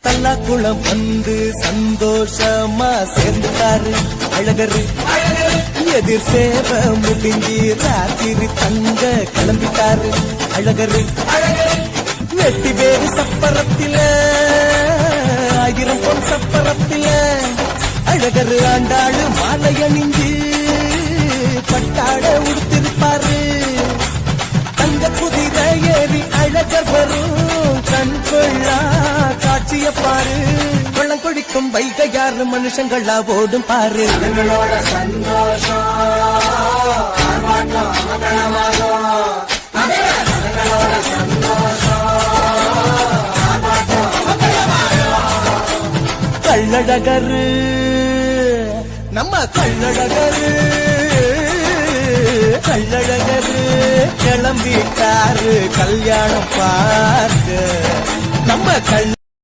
தல்லாக்குளம் வந்து சந்தோஷமா சேர்ந்துட்டாரு அழகரு. எதிர் சேவ முடிஞ்சி ராத்திரி தங்க கிளம்பிட்டாரு அழகரு. வெட்டி வேறு சப்பரத்தில 1000 பொன் சப்பரத்தில அழகரு ஆண்டாளு மாலை அணிஞ்சு பட்டாட உடுத்திருப்பாரு. தங்க குதிரை ஏறி அழகர் வரும் கண் கொள்ளா காட்சிய பாரு. வெள்ளம் கொடிக்கும் வைகையாறு மனுஷங்களா ஓடும் பாரு. கள்ளழகரு நம்ம கள்ளழகரு கள்ளழகரு கிளம்பிட்டாரு கல்யாணம் பார்க்க நம்ம